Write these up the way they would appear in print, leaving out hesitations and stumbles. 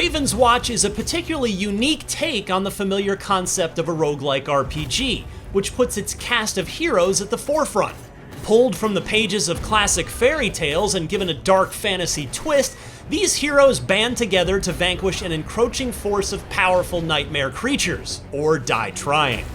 Ravenswatch is a particularly unique take on the familiar concept of a roguelike RPG, which puts its cast of heroes at the forefront. Pulled from the pages of classic fairy tales and given a dark fantasy twist, these heroes band together to vanquish an encroaching force of powerful nightmare creatures, or die trying.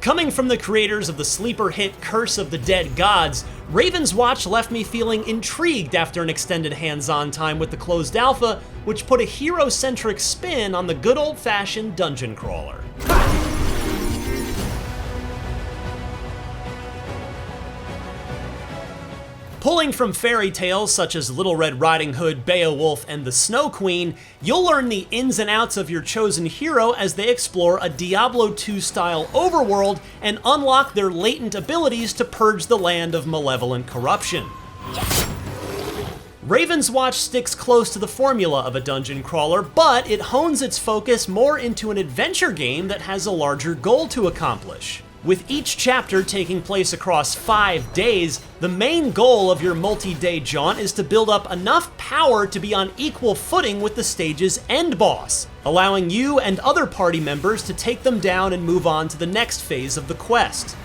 Coming from the creators of the sleeper hit Curse of the Dead Gods, Ravenswatch left me feeling intrigued after an extended hands-on time with the closed alpha, which put a hero-centric spin on the good old-fashioned dungeon crawler. Pulling from fairy tales such as Little Red Riding Hood, Beowulf, and the Snow Queen, you'll learn the ins and outs of your chosen hero as they explore a Diablo 2 style overworld and unlock their latent abilities to purge the land of malevolent corruption. Ravenswatch sticks close to the formula of a dungeon crawler, but it hones its focus more into an adventure game that has a larger goal to accomplish. With each chapter taking place across 5 days, the main goal of your multi-day jaunt is to build up enough power to be on equal footing with the stage's end boss, allowing you and other party members to take them down and move on to the next phase of the quest.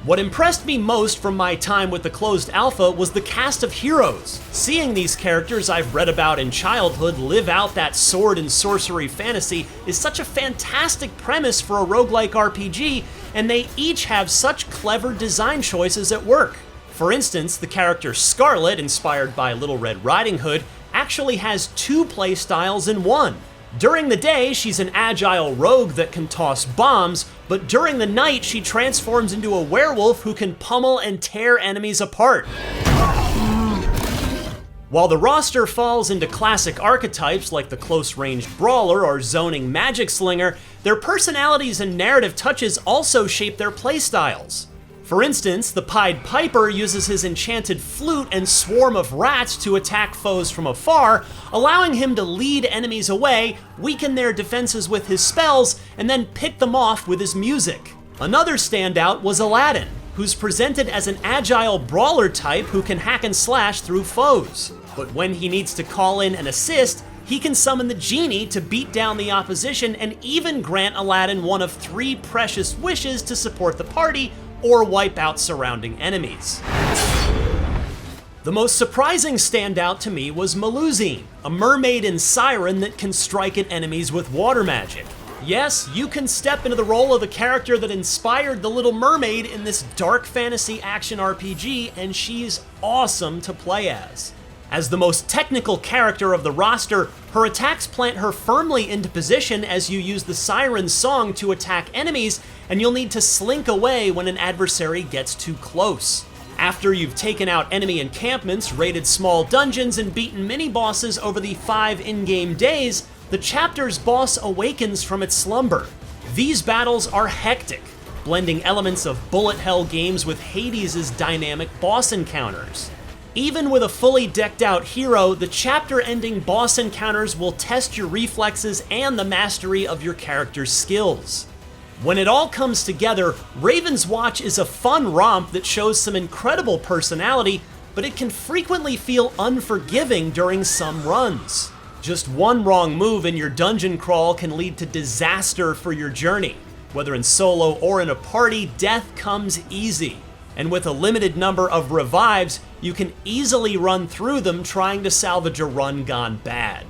What impressed me most from my time with the closed alpha was the cast of heroes. Seeing these characters I've read about in childhood live out that sword and sorcery fantasy is such a fantastic premise for a roguelike RPG, and they each have such clever design choices at work. For instance, the character Scarlet, inspired by Little Red Riding Hood, actually has 2 playstyles in one. During the day, she's an agile rogue that can toss bombs, but during the night, she transforms into a werewolf who can pummel and tear enemies apart. While the roster falls into classic archetypes like the close-range brawler or zoning magic slinger, their personalities and narrative touches also shape their playstyles. For instance, the Pied Piper uses his enchanted flute and swarm of rats to attack foes from afar, allowing him to lead enemies away, weaken their defenses with his spells, and then pick them off with his music. Another standout was Aladdin, who's presented as an agile brawler type who can hack and slash through foes. But when he needs to call in an assist, he can summon the genie to beat down the opposition and even grant Aladdin one of 3 precious wishes to support the party or wipe out surrounding enemies. The most surprising standout to me was Melusine, a mermaid and siren that can strike at enemies with water magic. Yes, you can step into the role of the character that inspired the Little Mermaid in this dark fantasy action RPG, and she's awesome to play as. As the most technical character of the roster, her attacks plant her firmly into position as you use the siren's song to attack enemies, and you'll need to slink away when an adversary gets too close. After you've taken out enemy encampments, raided small dungeons, and beaten mini-bosses over the 5 in-game days, the chapter's boss awakens from its slumber. These battles are hectic, blending elements of bullet hell games with Hades' dynamic boss encounters. Even with a fully decked out hero, the chapter-ending boss encounters will test your reflexes and the mastery of your character's skills. When it all comes together, Ravenswatch is a fun romp that shows some incredible personality, but it can frequently feel unforgiving during some runs. Just one wrong move in your dungeon crawl can lead to disaster for your journey. Whether in solo or in a party, death comes easy. And with a limited number of revives, you can easily run through them trying to salvage a run gone bad.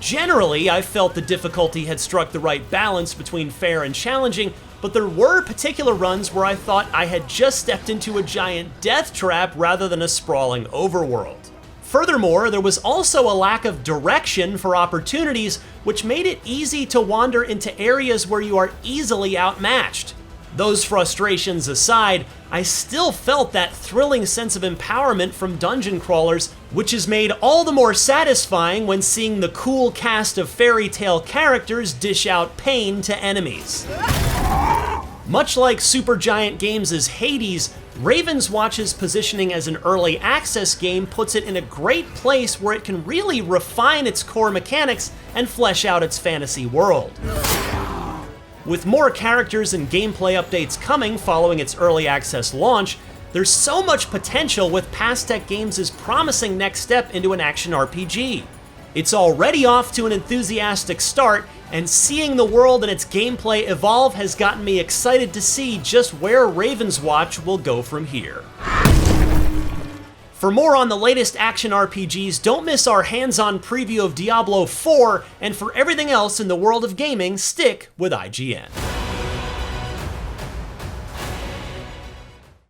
Generally, I felt the difficulty had struck the right balance between fair and challenging, but there were particular runs where I thought I had just stepped into a giant death trap rather than a sprawling overworld. Furthermore, there was also a lack of direction for opportunities, which made it easy to wander into areas where you are easily outmatched. Those frustrations aside, I still felt that thrilling sense of empowerment from dungeon crawlers, which is made all the more satisfying when seeing the cool cast of fairy tale characters dish out pain to enemies. Much like Supergiant Games' Hades, Ravenswatch's positioning as an early access game puts it in a great place where it can really refine its core mechanics and flesh out its fantasy world. With more characters and gameplay updates coming following its early access launch, There's so much potential with Pastech Games' promising next step into an action RPG. It's already off to an enthusiastic start, and seeing the world and its gameplay evolve has gotten me excited to see just where Ravenswatch will go from here. For more on the latest action RPGs, don't miss our hands-on preview of Diablo 4, and for everything else in the world of gaming, stick with IGN.